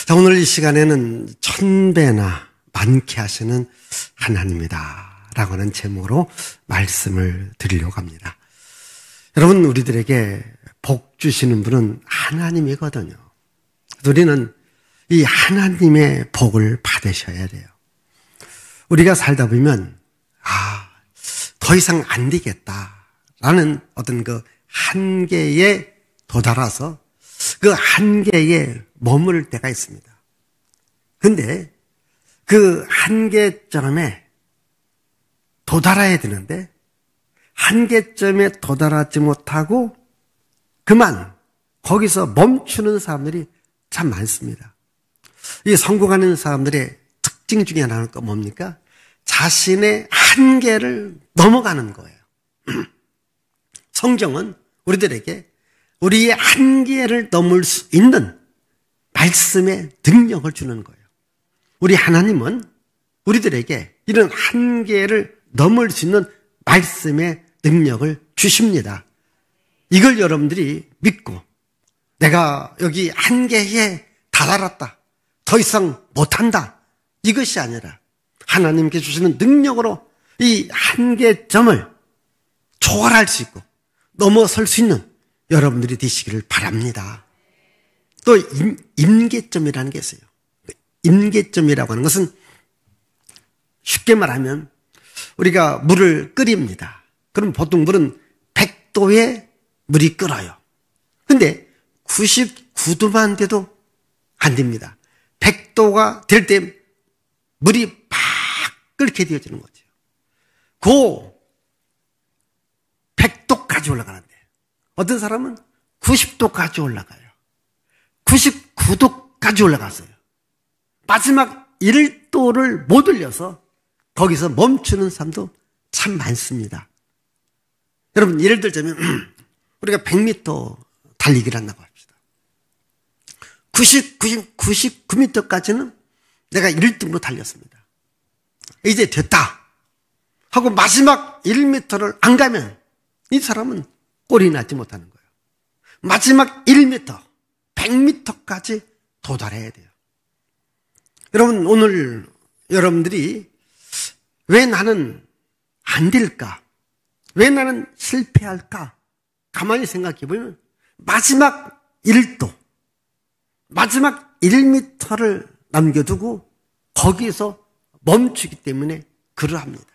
자, 오늘 이 시간에는 천배나 많게 하시는 하나님이다 라고 하는 제목으로 말씀을 드리려고 합니다. 여러분, 우리들에게 복 주시는 분은 하나님이거든요. 우리는 이 하나님의 복을 받으셔야 돼요. 우리가 살다 보면 더 이상 안 되겠다라는 어떤 그 한계에 도달해서 그 한계에 머무를 때가 있습니다. 근데 그 한계점에 도달해야 되는데 한계점에 도달하지 못하고 그만 거기서 멈추는 사람들이 참 많습니다. 이 성공하는 사람들의 특징 중에 하나는 뭡니까? 자신의 한계를 넘어가는 거예요. 성경은 우리들에게 우리의 한계를 넘을 수 있는 말씀의 능력을 주는 거예요. 우리 하나님은 우리들에게 이런 한계를 넘을 수 있는 말씀의 능력을 주십니다. 이걸 여러분들이 믿고 내가 여기 한계에 다다랐다, 더 이상 못한다, 이것이 아니라 하나님께 주시는 능력으로 이 한계점을 초월할 수 있고 넘어설 수 있는 여러분들이 되시기를 바랍니다. 또 임계점이라는 게 있어요. 임계점이라고 하는 것은 쉽게 말하면 우리가 물을 끓입니다. 그럼 보통 물은 100도에 물이 끓어요. 근데 99도만 돼도 안 됩니다. 100도가 될 때 물이 막 끓게 되어지는 거죠. 그 100도까지 올라가는데 어떤 사람은 90도까지 올라가요. 99도까지 올라갔어요. 마지막 1도를 못 올려서 거기서 멈추는 사람도 참 많습니다. 여러분, 예를 들자면 우리가 100m 달리기를 한다고 합시다. 99m까지는 내가 1등으로 달렸습니다. 이제 됐다 하고 마지막 1m를 안 가면 이 사람은 꼴이 나지 못하는 거예요. 마지막 1m, 100m까지 도달해야 돼요. 여러분, 오늘 여러분들이 왜 나는 안 될까? 왜 나는 실패할까? 가만히 생각해 보면 마지막 1도, 마지막 1m를 남겨두고 거기서 멈추기 때문에 그러합니다.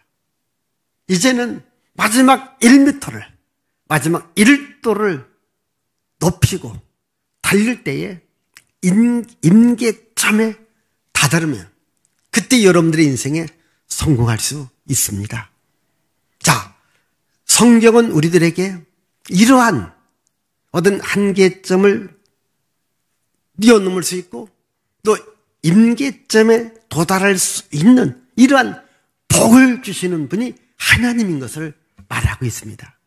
이제는 마지막 1m를, 마지막 1도를 높이고 달릴 때에 임계점에 다다르면 그때 여러분들의 인생에 성공할 수 있습니다. 자, 성경은 우리들에게 이러한 어떤 한계점을 뛰어넘을 수 있고 또 임계점에 도달할 수 있는 이러한 복을 주시는 분이 하나님인 것을 말하고 있습니다.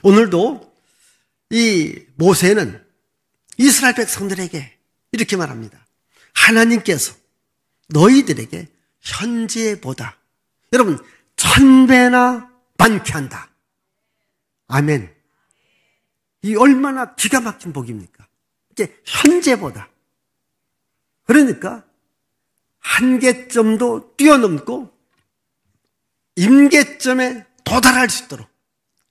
오늘도 이 모세는 이스라엘 백성들에게 이렇게 말합니다. 하나님께서 너희들에게 현재보다 여러분 1000배나 많게 한다. 아멘. 이 얼마나 기가 막힌 복입니까? 이게 현재보다. 그러니까 한계점도 뛰어넘고 임계점에 도달할 수 있도록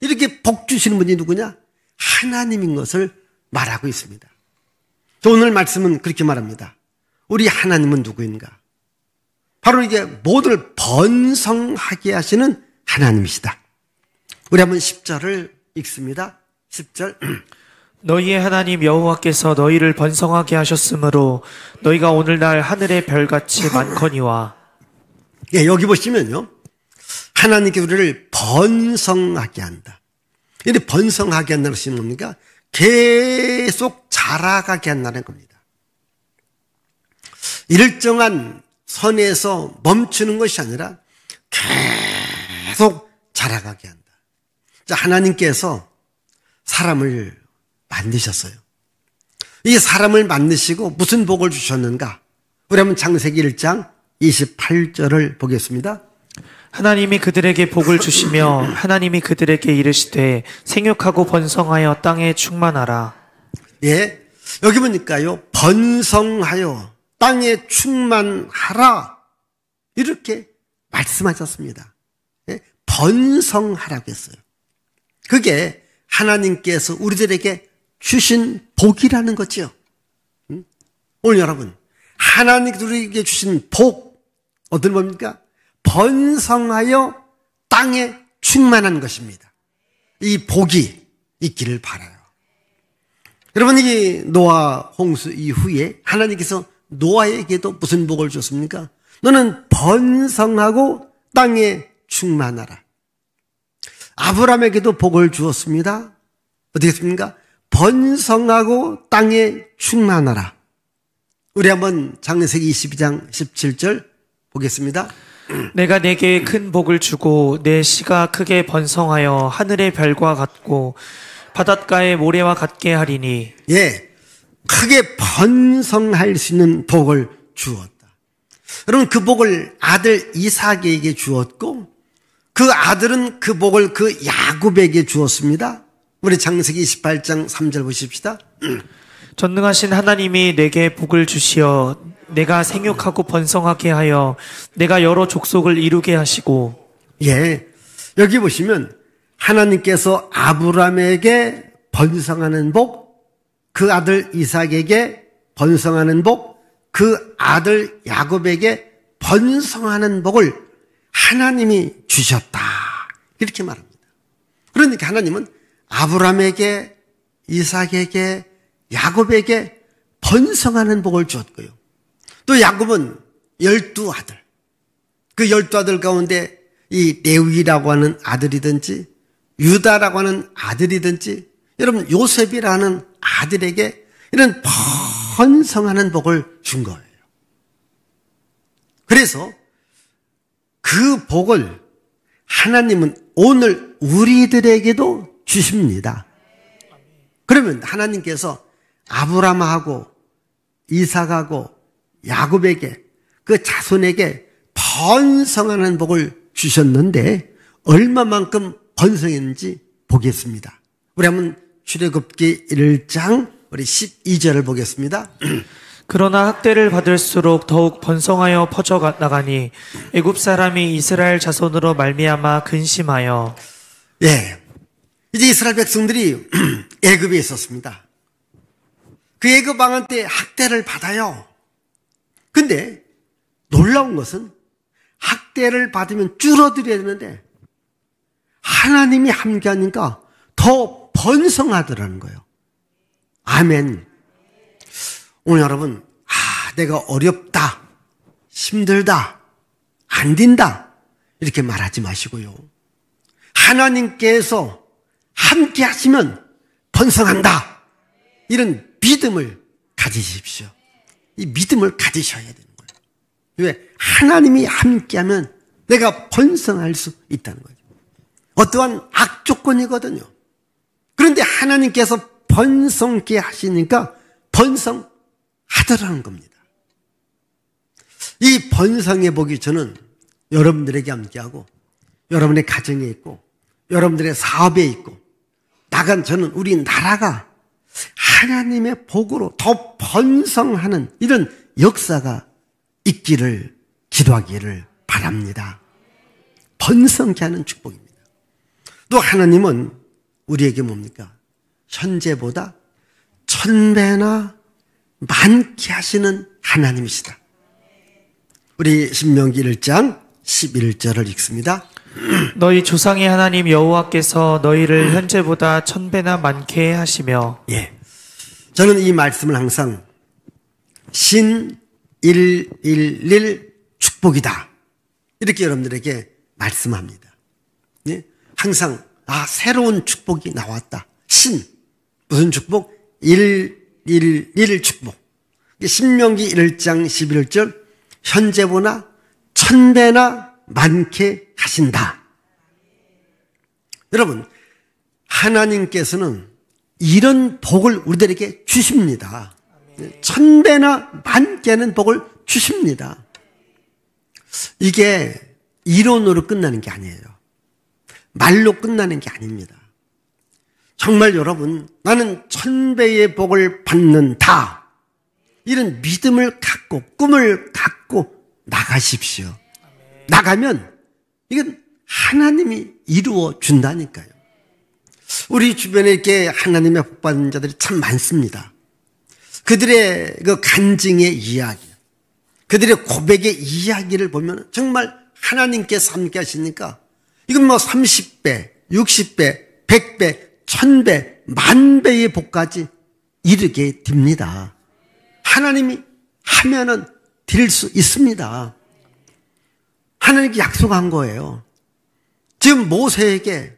이렇게 복 주시는 분이 누구냐? 하나님인 것을 말하고 있습니다. 오늘 말씀은 그렇게 말합니다. 우리 하나님은 누구인가? 바로 이게 모두를 번성하게 하시는 하나님이시다. 우리 한번 10절을 읽습니다. 10절. 너희의 하나님 여호와께서 너희를 번성하게 하셨으므로 너희가 오늘날 하늘의 별같이 많거니와. 예, 여기 보시면요. 하나님께 우리를 번성하게 한다. 이렇게 번성하게 한다는 것이 뭡니까? 계속 자라가게 한다는 겁니다. 일정한 선에서 멈추는 것이 아니라 계속 자라가게 한다. 자, 하나님께서 사람을 만드셨어요. 이 사람을 만드시고 무슨 복을 주셨는가? 우리 한번 창세기 1장 28절을 보겠습니다. 하나님이 그들에게 복을 주시며 하나님이 그들에게 이르시되 생육하고 번성하여 땅에 충만하라. 예, 여기 보니까요, 번성하여 땅에 충만하라 이렇게 말씀하셨습니다. 예? 번성하라고 했어요. 그게 하나님께서 우리들에게 주신 복이라는 거죠. 오늘 여러분, 하나님께서 우리에게 주신 복, 어떤 겁니까? 번성하여 땅에 충만한 것입니다. 이 복이 있기를 바라요. 여러분, 이 노아 홍수 이후에 하나님께서 노아에게도 무슨 복을 줬습니까? 너는 번성하고 땅에 충만하라. 아브라함에게도 복을 주었습니다. 어떻게 했습니까? 번성하고 땅에 충만하라. 우리 한번 창세기 22장 17절 보겠습니다. 내가 내게 큰 복을 주고 내 씨가 크게 번성하여 하늘의 별과 같고 바닷가의 모래와 같게 하리니. 예, 크게 번성할 수 있는 복을 주었다. 여러분, 그 복을 아들 이삭에게 주었고 그 아들은 그 복을 그 야곱에게 주었습니다. 우리 창세기 28장 3절 보십시다. 전능하신 하나님이 내게 복을 주시어 내가 생육하고 번성하게 하여 내가 여러 족속을 이루게 하시고. 예, 여기 보시면 하나님께서 아브라함에게 번성하는 복, 그 아들 이삭에게 번성하는 복, 그 아들 야곱에게 번성하는 복을 하나님이 주셨다. 이렇게 말합니다. 그러니까 하나님은 아브라함에게, 이삭에게, 야곱에게 번성하는 복을 주었고요. 또 야곱은 12아들, 그 12아들 가운데 이 레위라고 하는 아들이든지 유다라고 하는 아들이든지 여러분 요셉이라는 아들에게 이런 번성하는 복을 준 거예요. 그래서 그 복을 하나님은 오늘 우리들에게도 주십니다. 그러면 하나님께서 아브라함하고 이삭하고 야곱에게 그 자손에게 번성하는 복을 주셨는데 얼마만큼 번성했는지 보겠습니다. 우리 한번 출애굽기 1장 우리 12절을 보겠습니다. 그러나 학대를 받을수록 더욱 번성하여 퍼져 나가니 애굽 사람이 이스라엘 자손으로 말미암아 근심하여. 예, 이제 이스라엘 백성들이 애굽에 있었습니다. 그 애굽 왕한 때 학대를 받아요. 근데 놀라운 것은 학대를 받으면 줄어들어야 되는데 하나님이 함께하니까 더 번성하더라는 거예요. 아멘. 오늘 여러분, 내가 어렵다, 힘들다, 안 된다 이렇게 말하지 마시고요. 하나님께서 함께 하시면 번성한다. 이런 믿음을 가지십시오. 이 믿음을 가지셔야 되는 거예요. 왜? 하나님이 함께하면 내가 번성할 수 있다는 거죠. 어떠한 악조건이거든요. 그런데 하나님께서 번성케 하시니까 번성하더라는 겁니다. 이 번성의 복이 저는 여러분들에게 함께하고 여러분의 가정에 있고 여러분들의 사업에 있고 나간 저는 우리 나라가 하나님의 복으로 더 번성하는 이런 역사가 있기를 기도하기를 바랍니다. 번성케 하는 축복입니다. 또 하나님은 우리에게 뭡니까? 현재보다 1000배나 많게 하시는 하나님이시다. 우리 신명기 1장 11절을 읽습니다. 너희 조상의 하나님 여호와께서 너희를 현재보다 1000배나 많게 하시며. 예, 저는 이 말씀을 항상 신 111 축복이다 이렇게 여러분들에게 말씀합니다. 예? 항상 새로운 축복이 나왔다. 신 무슨 축복? 111 축복. 신명기 1장 11절 현재보다 1000배나 많게 하신다. 여러분, 하나님께서는 이런 복을 우리들에게 주십니다. 1000배나 많게 하는 복을 주십니다. 이게 이론으로 끝나는 게 아니에요. 말로 끝나는 게 아닙니다. 정말 여러분, 나는 1000배의 복을 받는다. 이런 믿음을 갖고, 꿈을 갖고 나가십시오. 나가면 이건 하나님이 이루어 준다니까요. 우리 주변에 이렇게 하나님의 복 받는 자들이 참 많습니다. 그들의 그 간증의 이야기, 그들의 고백의 이야기를 보면 정말 하나님께서 함께 하시니까 이건 뭐 30배, 60배, 100배, 1000배, 10,000배의 복까지 이르게 됩니다. 하나님이 하면은 드릴 수 있습니다. 하나님께 약속한 거예요. 지금 모세에게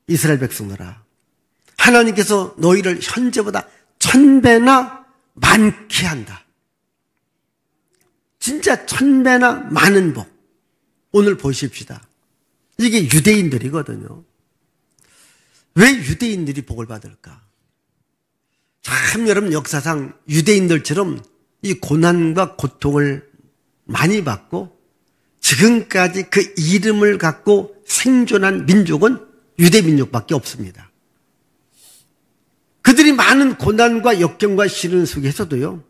이스라엘 백성들아, 하나님께서 너희를 현재보다 1000배나 많게 한다. 진짜 1000배나 많은 복. 오늘 보십시다. 이게 유대인들이거든요. 왜 유대인들이 복을 받을까? 참 여러분, 역사상 유대인들처럼 이 고난과 고통을 많이 받고 지금까지 그 이름을 갖고 생존한 민족은 유대 민족밖에 없습니다. 그들이 많은 고난과 역경과 시련 속에서도요,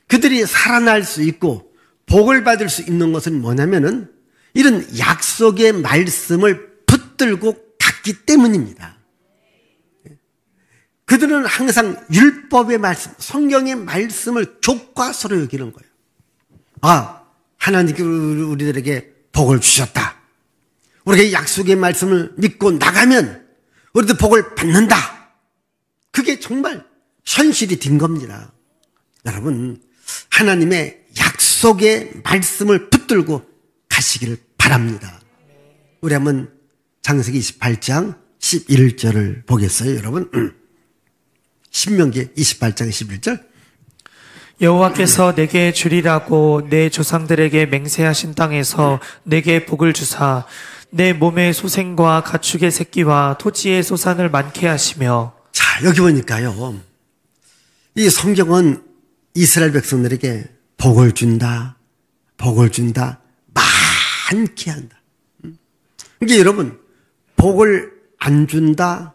그들이 살아날 수 있고 복을 받을 수 있는 것은 뭐냐면은 이런 약속의 말씀을 붙들고 갔기 때문입니다. 그들은 항상 율법의 말씀, 성경의 말씀을 교과서로 여기는 거예요. 아, 하나님께서 우리들에게 복을 주셨다. 우리가 약속의 말씀을 믿고 나가면 우리도 복을 받는다. 그게 정말 현실이 된 겁니다. 여러분, 하나님의 약속의 말씀을 붙들고 가시기를 바랍니다. 우리 한번 창세기 28장 11절을 보겠어요, 여러분. 신명기 28장 11절. 여호와께서 내게 주리라고 내 조상들에게 맹세하신 땅에서 내게 복을 주사 내 몸의 소생과 가축의 새끼와 토지의 소산을 많게 하시며. 자, 여기 보니까요, 이 성경은 이스라엘 백성들에게 복을 준다, 복을 준다, 많게 한다. 이게 여러분, 복을 안 준다,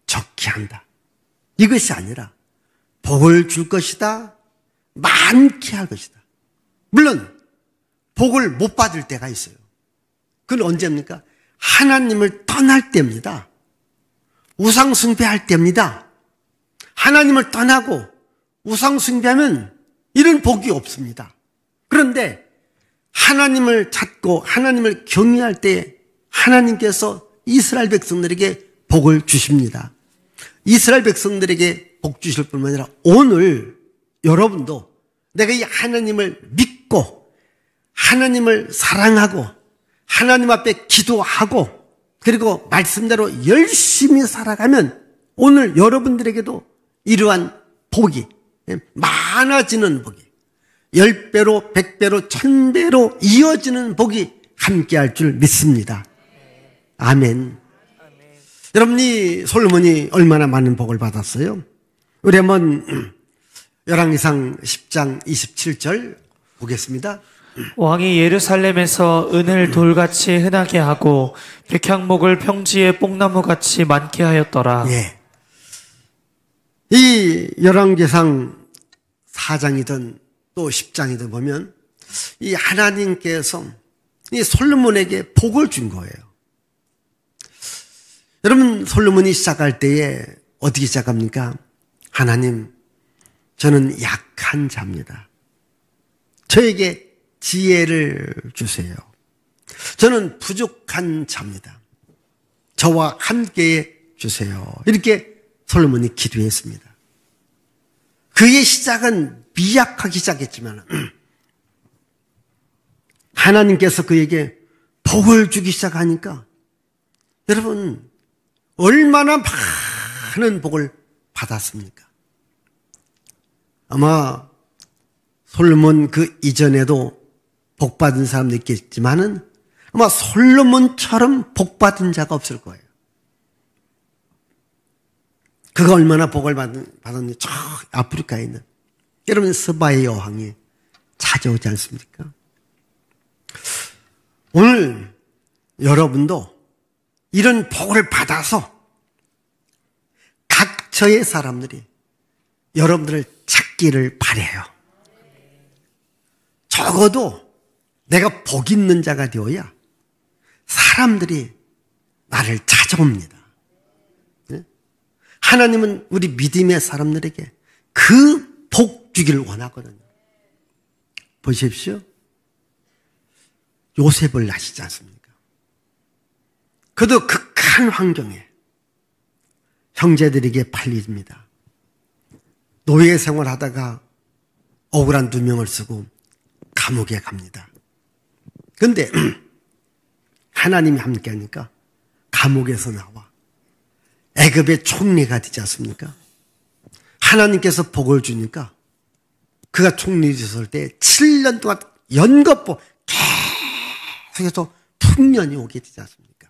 적게 한다, 이것이 아니라 복을 줄 것이다, 많게 할 것이다. 물론 복을 못 받을 때가 있어요. 그건 언제입니까? 하나님을 떠날 때입니다. 우상 숭배할 때입니다. 하나님을 떠나고 우상 숭배하면 이런 복이 없습니다. 그런데 하나님을 찾고 하나님을 경외할 때 하나님께서 이스라엘 백성들에게 복을 주십니다. 이스라엘 백성들에게 복 주실 뿐만 아니라 오늘 여러분도 내가 이 하나님을 믿고 하나님을 사랑하고 하나님 앞에 기도하고 그리고 말씀대로 열심히 살아가면 오늘 여러분들에게도 이러한 복이 많아지는 복이 10배로 100배로 1000배로 이어지는 복이 함께할 줄 믿습니다. 아멘. 여러분이 솔로몬이 얼마나 많은 복을 받았어요? 우리 한번 열왕기상 10장 27절 보겠습니다. 왕이 예루살렘에서 은을 돌같이 흔하게 하고 백향목을 평지에 뽕나무같이 많게 하였더라. 예. 이 열왕기상 4장이든 또 10장이든 보면 이 하나님께서 이 솔로몬에게 복을 준 거예요. 여러분, 솔로몬이 시작할 때에 어떻게 시작합니까? 하나님, 저는 약한 자입니다. 저에게 지혜를 주세요. 저는 부족한 자입니다. 저와 함께 주세요. 이렇게 솔로몬이 기도했습니다. 그의 시작은 미약하기 시작했지만 하나님께서 그에게 복을 주기 시작하니까 여러분 얼마나 많은 복을 받았습니까? 아마 솔로몬 그 이전에도 복 받은 사람도 있겠지만은 아마 솔로몬처럼 복 받은 자가 없을 거예요. 그가 얼마나 복을 받았는지 저 아프리카에 있는 여러분 스바의 여왕이 찾아오지 않습니까? 오늘 여러분도 이런 복을 받아서 각처의 사람들이 여러분들을 찾기를 바라요. 적어도 내가 복 있는 자가 되어야 사람들이 나를 찾아옵니다. 하나님은 우리 믿음의 사람들에게 그 복 주기를 원하거든요. 보십시오. 요셉을 아시지 않습니까? 그도 극한 환경에 형제들에게 팔립니다. 노예 생활하다가 억울한 누명을 쓰고 감옥에 갑니다. 그런데 하나님이 함께하니까 감옥에서 나와 애굽의 총리가 되지 않습니까? 하나님께서 복을 주니까 그가 총리 되었을 때 7년 동안 연거푸 계속해서 풍년이 오게 되지 않습니까?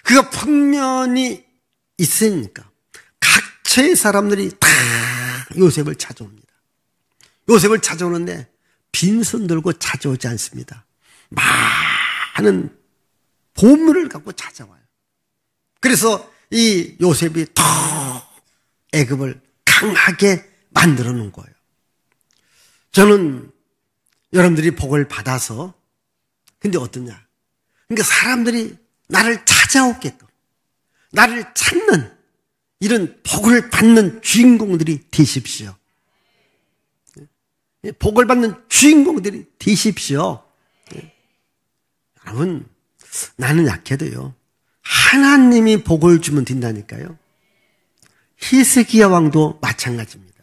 그가 풍년이 있으니까 각처의 사람들이 다 요셉을 찾아옵니다. 요셉을 찾아오는데 빈손 들고 찾아오지 않습니다. 많은 보물을 갖고 찾아와요. 그래서 이 요셉이 더 애굽을 강하게 만들어 놓은 거예요. 저는 여러분들이 복을 받아서 근데 어떠냐? 그러니까 사람들이 나를 찾아오게끔 나를 찾는 이런 복을 받는 주인공들이 되십시오. 복을 받는 주인공들이 되십시오. 여러분, 나는 약해도요. 하나님이 복을 주면 된다니까요. 히스기야 왕도 마찬가지입니다.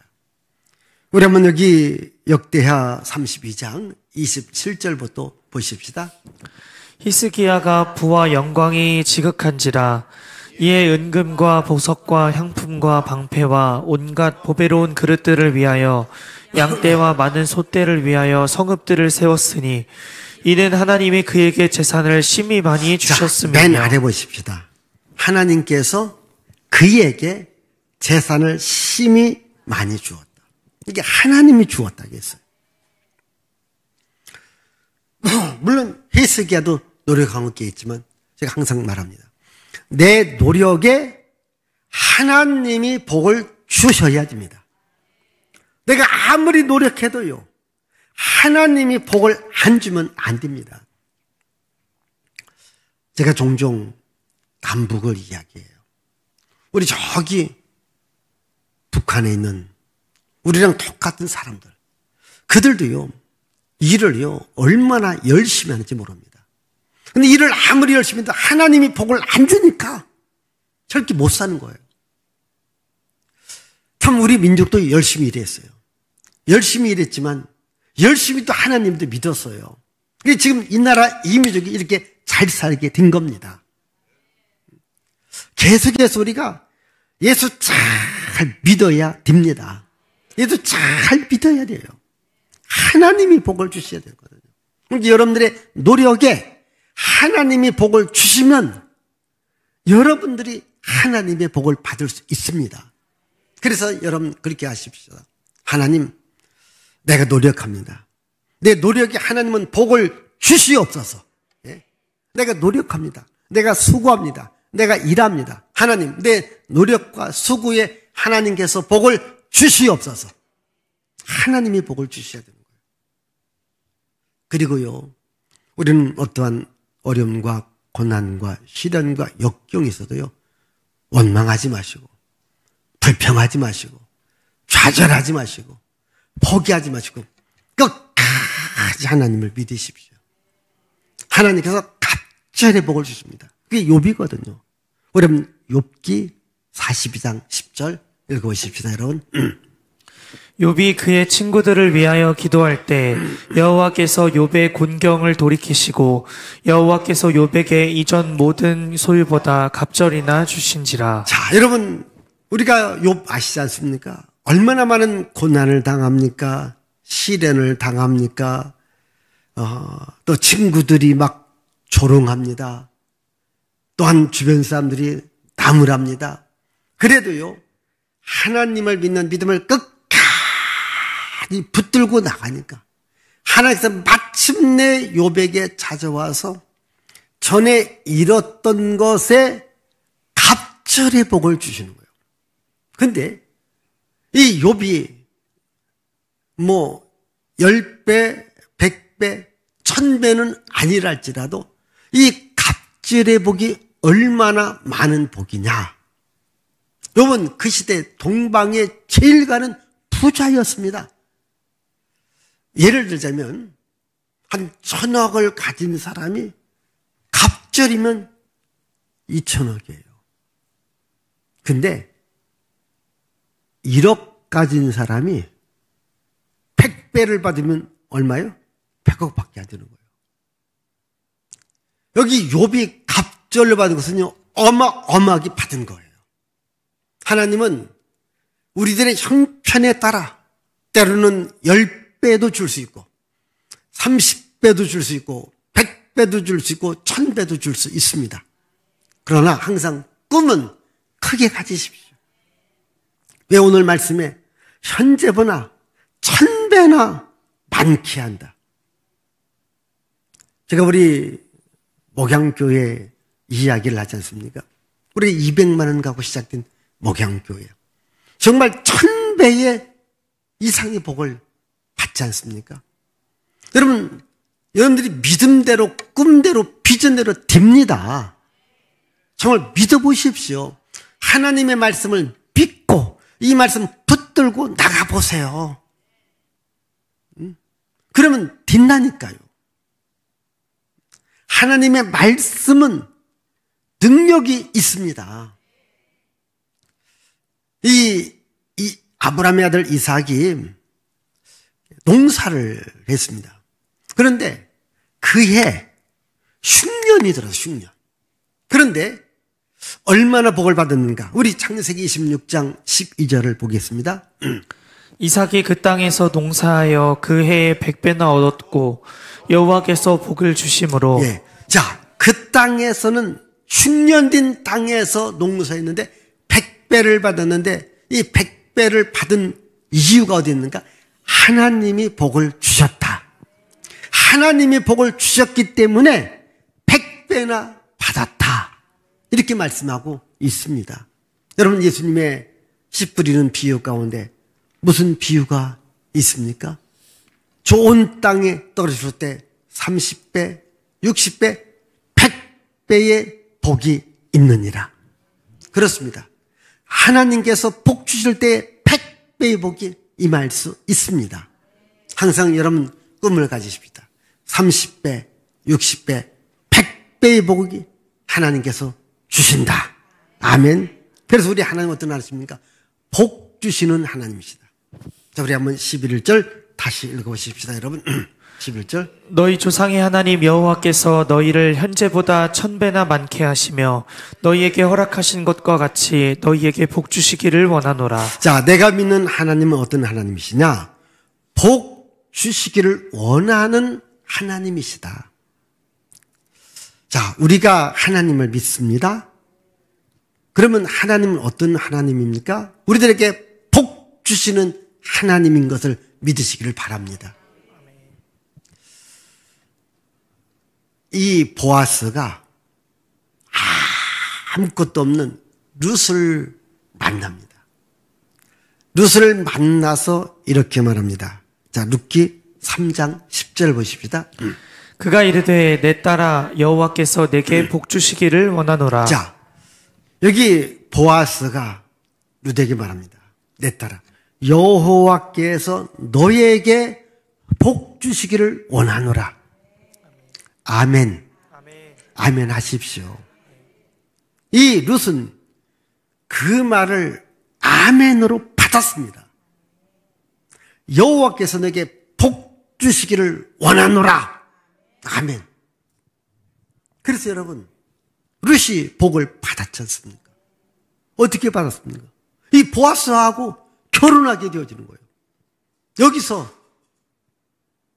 우리 한번 여기 역대하 32장 27절부터 보십시다. 히스기야가 부와 영광이 지극한지라 이에 은금과 보석과 향품과 방패와 온갖 보배로운 그릇들을 위하여 양떼와 많은 소떼를 위하여 성읍들을 세웠으니 이는 하나님이 그에게 재산을 심히 많이 주셨으며. 맨 아래 보십시다. 하나님께서 그에게 재산을 심히 많이 주었다. 이게 하나님이 주었다고 했어요. 물론 히스기야도 노력한 게 있지만 제가 항상 말합니다. 내 노력에 하나님이 복을 주셔야 됩니다. 내가 아무리 노력해도요. 하나님이 복을 안 주면 안 됩니다. 제가 종종 남북을 이야기해요. 우리 저기 북한에 있는 우리랑 똑같은 사람들. 그들도요. 일을요. 얼마나 열심히 하는지 모릅니다. 근데 일을 아무리 열심히 해도 하나님이 복을 안 주니까 저렇게 못 사는 거예요. 참 우리 민족도 열심히 일했어요. 열심히 일했지만 열심히 또 하나님도 믿었어요. 지금 이 나라 이 민족이 이렇게 잘 살게 된 겁니다. 계속해서 우리가 예수 잘 믿어야 됩니다. 예수 잘 믿어야 돼요. 하나님이 복을 주셔야 되거든요. 그러니까 여러분들의 노력에 하나님이 복을 주시면 여러분들이 하나님의 복을 받을 수 있습니다. 그래서 여러분 그렇게 하십시오. 하나님, 내가 노력합니다. 내 노력이 하나님은 복을 주시옵소서. 내가 노력합니다. 내가 수고합니다. 내가 일합니다. 하나님, 내 노력과 수고에 하나님께서 복을 주시옵소서. 하나님이 복을 주셔야 되는 거예요. 그리고요, 우리는 어떠한 어려움과 고난과 시련과 역경이 있어도요, 원망하지 마시고, 불평하지 마시고, 좌절하지 마시고, 포기하지 마시고, 끝까지 하나님을 믿으십시오. 하나님께서 갑절의 복을 주십니다. 그게 욥이거든요. 우리 한번 욥기 42장 10절 읽어보십시다, 여러분. 욥이 그의 친구들을 위하여 기도할 때 여호와께서 욥의 곤경을 돌이키시고 여호와께서 욥에게 이전 모든 소유보다 갑절이나 주신지라. 자, 여러분, 우리가 욥 아시지 않습니까? 얼마나 많은 고난을 당합니까? 시련을 당합니까? 또 친구들이 막 조롱합니다. 또한 주변 사람들이 나무랍니다. 그래도요, 하나님을 믿는 믿음을 끝까지 붙들고 나가니까 하나님께서 마침내 욥에게 찾아와서 전에 잃었던 것에 갑절의 복을 주시는 거예요. 근데 이 욥이 10배, 100배, 1000배는 아니랄지라도 이 갑절의 복이 얼마나 많은 복이냐. 욥은 그 시대 동방에 제일 가는 부자였습니다. 예를 들자면 한 1000억을 가진 사람이 갑절이면 2000억이에요. 근데 1억 가진 사람이 100배를 받으면 얼마요? 100억밖에 안 되는 거예요. 여기 욥이 갑절을 받은 것은요, 어마어마하게 받은 거예요. 하나님은 우리들의 형편에 따라 때로는 10배도 줄 수 있고 30배도 줄 수 있고 100배도 줄 수 있고 1000배도 줄 수 있습니다. 그러나 항상 꿈은 크게 가지십시오. 왜 오늘 말씀에 현재보다 1000배나 많게 한다. 제가 우리 목양교회 이야기를 하지 않습니까? 우리 200만 원 갖고 시작된 목양교회. 정말 1000배의 이상의 복을 받지 않습니까? 여러분들이 믿음대로, 꿈대로, 비전대로 됩니다. 정말 믿어보십시오. 하나님의 말씀을 믿고 이 말씀 붙들고 나가보세요. 그러면 된다니까요. 하나님의 말씀은 능력이 있습니다. 이 아브라함의 아들 이삭이 농사를 했습니다. 그런데 그해 흉년이 들어서 흉년. 그런데 얼마나 복을 받았는가? 우리 창세기 26장 12절을 보겠습니다. 이삭이 그 땅에서 농사하여 그 해에 100배나 얻었고 여호와께서 복을 주심으로. 예. 자, 그 땅에서는 흉년된 땅에서 농사했는데 100배를 받았는데 이 100배를 받은 이유가 어디 있는가? 하나님이 복을 주셨다. 하나님이 복을 주셨기 때문에 100배나 받았다. 이렇게 말씀하고 있습니다. 여러분, 예수님의 씨 뿌리는 비유 가운데 무슨 비유가 있습니까? 좋은 땅에 떨어질 때 30배, 60배, 100배의 복이 있느니라. 그렇습니다. 하나님께서 복 주실 때 100배의 복이 임할 수 있습니다. 항상 여러분 꿈을 가지십시다. 30배, 60배, 100배의 복이 하나님께서 주신다. 아멘. 그래서 우리 하나님 어떤 하나님입니까? 복 주시는 하나님이시다. 자, 우리 한번 11절 다시 읽어보십시다, 여러분. 11절. 너희 조상의 하나님 여호와께서 너희를 현재보다 1000배나 많게 하시며 너희에게 허락하신 것과 같이 너희에게 복 주시기를 원하노라. 자, 내가 믿는 하나님은 어떤 하나님이시냐? 복 주시기를 원하는 하나님이시다. 자, 우리가 하나님을 믿습니다. 그러면 하나님은 어떤 하나님입니까? 우리들에게 복 주시는 하나님인 것을 믿으시기를 바랍니다. 이 보아스가 아무것도 없는 룻을 만납니다. 룻을 만나서 이렇게 말합니다. 자, 룻기 3장 10절 보십시다. 그가 이르되 내 딸아 여호와께서 내게 복 주시기를 원하노라. 자, 여기 보아스가 룻에게 말합니다. 내 딸아 여호와께서 너에게 복 주시기를 원하노라. 아멘. 아멘 하십시오. 이 룻은 그 말을 아멘으로 받았습니다. 여호와께서 내게 복 주시기를 원하노라. 아멘. 그래서 여러분, 룻이 복을 받았지 않습니까? 어떻게 받았습니까? 이 보아스하고 결혼하게 되어지는 거예요. 여기서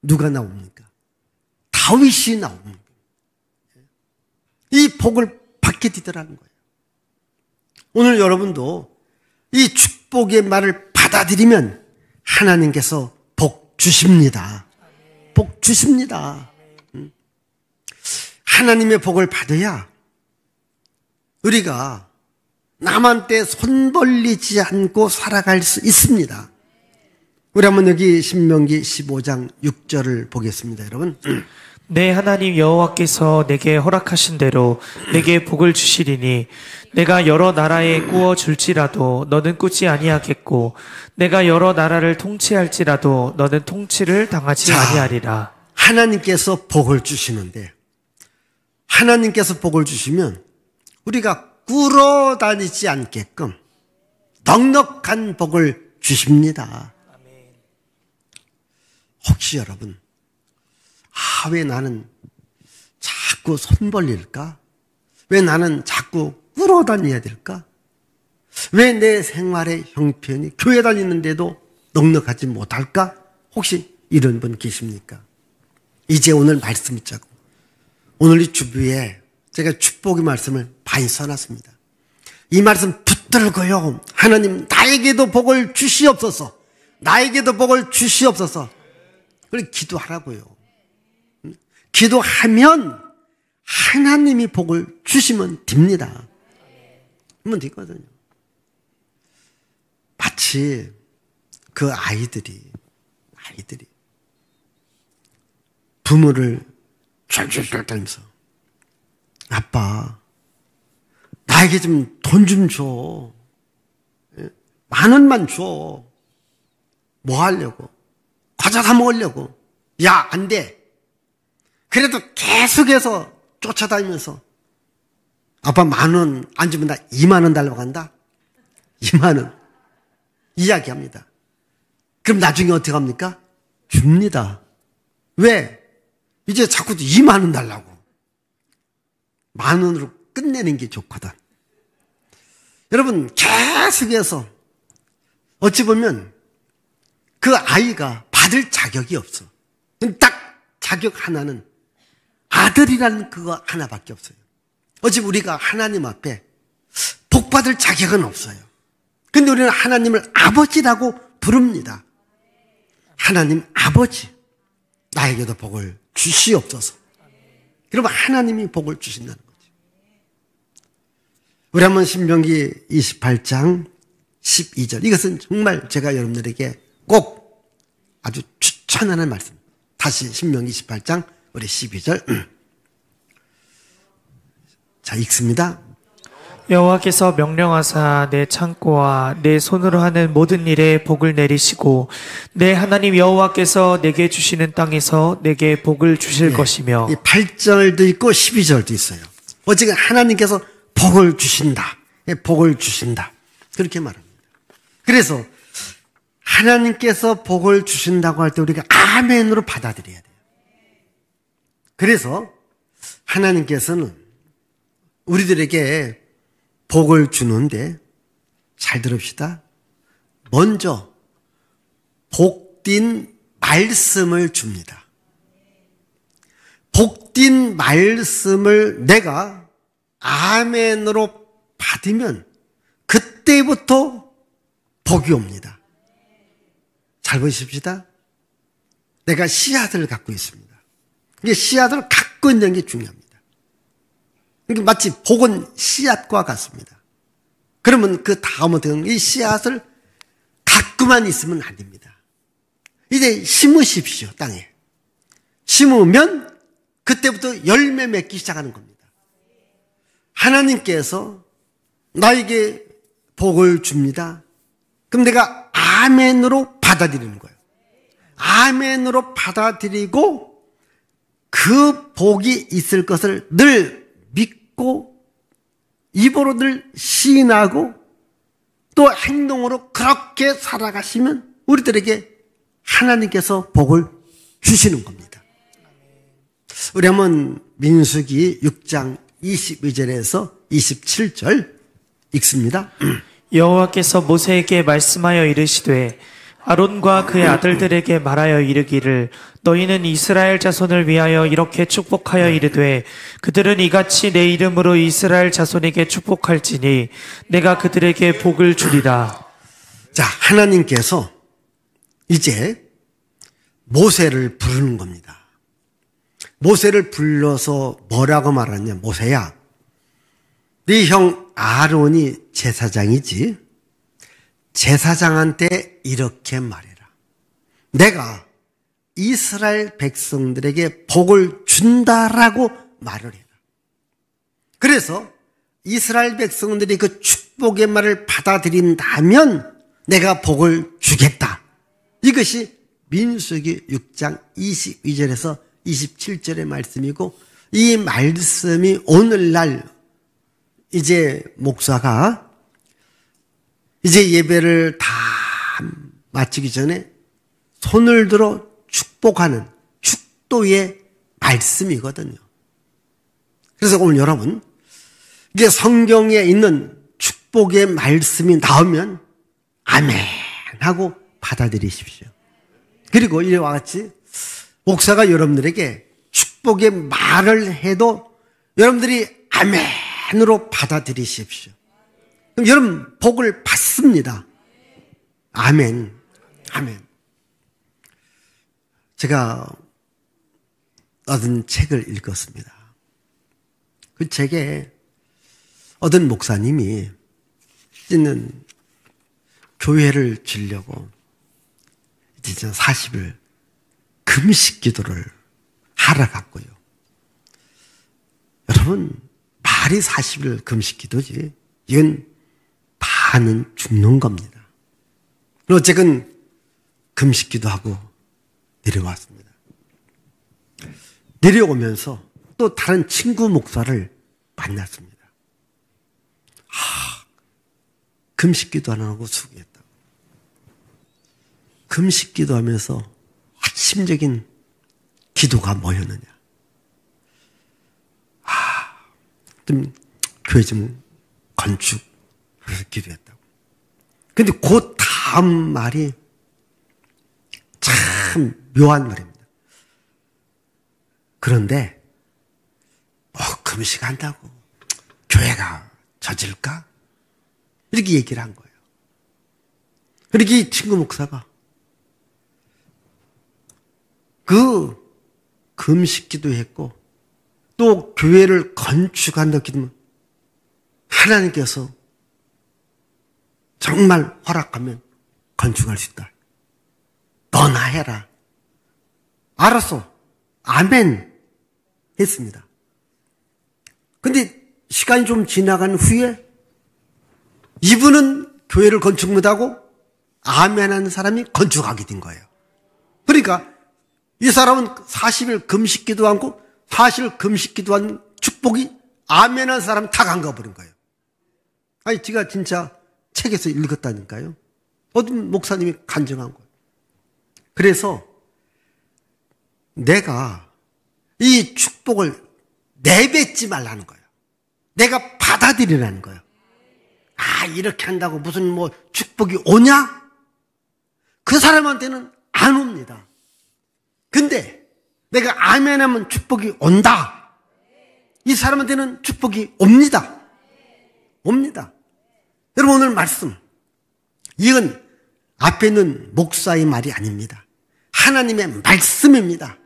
누가 나옵니까? 다윗이 나옵니다. 이 복을 받게 되더라는 거예요. 오늘 여러분도 이 축복의 말을 받아들이면 하나님께서 복 주십니다. 복 주십니다. 하나님의 복을 받아야 우리가 남한테 손 벌리지 않고 살아갈 수 있습니다. 우리 한번 여기 신명기 15장 6절을 보겠습니다, 여러분. 내 하나님 여호와께서 내게 허락하신 대로 내게 복을 주시리니 내가 여러 나라에 꾸어 줄지라도 너는 꾸지 아니하겠고 내가 여러 나라를 통치할지라도 너는 통치를 당하지 아니하리라. 하나님께서 복을 주시는데, 하나님께서 복을 주시면 우리가 꿇어다니지 않게끔 넉넉한 복을 주십니다. 혹시 여러분, 왜 나는 자꾸 손 벌릴까? 왜 나는 자꾸 꿇어다녀야 될까? 왜 내 생활의 형편이 교회 다니는데도 넉넉하지 못할까? 혹시 이런 분 계십니까? 이제 오늘 말씀 있자고. 오늘 이 주부에 제가 축복의 말씀을 많이 써놨습니다. 이 말씀 붙들고요. 하나님, 나에게도 복을 주시옵소서. 나에게도 복을 주시옵소서. 그렇게 기도하라고요. 기도하면 하나님이 복을 주시면 됩니다. 그러면 되거든요. 마치 그 아이들이 부모를 쫄쫄쫄 떨면서, 아빠, 나에게 좀 돈 좀 줘. 10,000원만 줘. 뭐 하려고? 과자 사 먹으려고. 야, 안 돼. 그래도 계속해서 쫓아다니면서, 아빠 10,000원 안 주면 나 20,000원 달라고 한다? 20,000원. 이야기합니다. 그럼 나중에 어떻게 합니까? 줍니다. 왜? 이제 자꾸 20,000원 달라고. 10,000원으로 끝내는 게 좋거든. 여러분, 계속해서 어찌 보면 그 아이가 받을 자격이 없어. 딱 자격 하나는 아들이라는 그거 하나밖에 없어요. 어찌 우리가 하나님 앞에 복 받을 자격은 없어요. 근데 우리는 하나님을 아버지라고 부릅니다. 하나님 아버지, 나에게도 복을 주시옵소서. 그러면 하나님이 복을 주신다는 거죠. 우리 한번 신명기 28장 12절. 이것은 정말 제가 여러분들에게 꼭 아주 추천하는 말씀. 다시 신명기 28장 우리 12절. 자, 읽습니다. 여호와께서 명령하사 내 창고와 내 손으로 하는 모든 일에 복을 내리시고 내 하나님 여호와께서 내게 주시는 땅에서 내게 복을 주실 것이며. 8절도 있고 12절도 있어요. 어쨌든 하나님께서 복을 주신다. 복을 주신다. 그렇게 말합니다. 그래서 하나님께서 복을 주신다고 할 때 우리가 아멘으로 받아들여야 돼요. 그래서 하나님께서는 우리들에게 복을 주는데, 잘 들읍시다. 먼저 복된 말씀을 줍니다. 복된 말씀을 내가 아멘으로 받으면 그때부터 복이 옵니다. 잘 보십시다. 내가 씨앗을 갖고 있습니다. 이게 씨앗을 갖고 있는 게 중요합니다. 그러니까 마치 복은 씨앗과 같습니다. 그러면 그 다음부터는 이 씨앗을 갖고만 있으면 안 됩니다. 이제 심으십시오, 땅에. 심으면 그때부터 열매 맺기 시작하는 겁니다. 하나님께서 나에게 복을 줍니다. 그럼 내가 아멘으로 받아들이는 거예요. 아멘으로 받아들이고 그 복이 있을 것을 늘 믿고 입으로 늘 시인하고 또 행동으로 그렇게 살아가시면 우리들에게 하나님께서 복을 주시는 겁니다. 우리 한번 민수기 6장 22절에서 27절 읽습니다. 여호와께서 모세에게 말씀하여 이르시되 아론과 그의 아들들에게 말하여 이르기를 너희는 이스라엘 자손을 위하여 이렇게 축복하여 이르되 그들은 이같이 내 이름으로 이스라엘 자손에게 축복할지니 내가 그들에게 복을 주리라. 자, 하나님께서 이제 모세를 부르는 겁니다. 모세를 불러서 뭐라고 말하냐? 모세야, 네 형 아론이 제사장이지. 제사장한테 이렇게 말해라. 내가 이스라엘 백성들에게 복을 준다라고 말을 해라. 그래서 이스라엘 백성들이 그 축복의 말을 받아들인다면 내가 복을 주겠다. 이것이 민수기 6장 22절에서 27절의 말씀이고, 이 말씀이 오늘날 이제 목사가 이제 예배를 다 마치기 전에 손을 들어 축복하는 축도의 말씀이거든요. 그래서 오늘 여러분, 이게 성경에 있는 축복의 말씀이 나오면 아멘 하고 받아들이십시오. 그리고 이와 같이 목사가 여러분들에게 축복의 말을 해도 여러분들이 아멘으로 받아들이십시오. 그럼 여러분 복을 받습니다. 아멘. 아멘. 제가 얻은 책을 읽었습니다. 그 책에 어떤 목사님이 이제는 교회를 지려고 이제 40일 금식 기도를 하러 갔고요. 여러분, 말이 40일 금식 기도지. 이건 반은 죽는 겁니다. 어쨌든 금식 기도하고 내려왔습니다. 내려오면서 또 다른 친구 목사를 만났습니다. 금식 기도 안 하고 수고했다고. 금식 기도하면서 핵심적인 기도가 뭐였느냐. 좀 교회 좀 건축 그래서 기도했다고. 근데 그 다음 말이 참 묘한 말입니다. 그런데 금식한다고 교회가 젖을까? 이렇게 얘기를 한 거예요. 그렇게 이 친구 목사가 그 금식 기도했고 또 교회를 건축한다고 기도하면 하나님께서 정말 허락하면 건축할 수 있다. 너나 해라. 알았어. 아멘 했습니다. 근데 시간이 좀 지나간 후에 이분은 교회를 건축 못하고 아멘한 사람이 건축하게 된 거예요. 그러니까 이 사람은 40일 금식 기도하고 40일 금식 기도한 축복이 아멘한 사람 다 간가버린 거예요. 아니 제가 진짜 책에서 읽었다니까요. 어떤 목사님이 간증한 거예요. 그래서 내가 이 축복을 내뱉지 말라는 거예요. 내가 받아들이라는 거예요. 이렇게 한다고 무슨 축복이 오냐? 그 사람한테는 안 옵니다. 근데 내가 아멘하면 축복이 온다. 이 사람한테는 축복이 옵니다. 옵니다. 여러분 오늘 말씀, 이건 앞에 있는 목사의 말이 아닙니다. 하나님의 말씀입니다.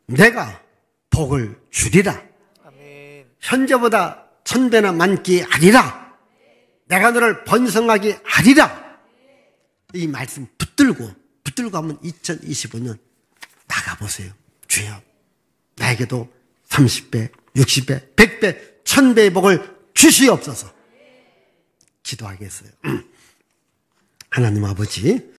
내가 복을 주리라. 아멘. 현재보다 1000배나 많게 하리라. 내가 너를 번성하게 하리라. 이 말씀 붙들고 한번 2025년 나가보세요. 주여, 나에게도 30배, 60배, 100배, 1000배의 복을 주시옵소서. 기도하겠어요. 하나님 아버지,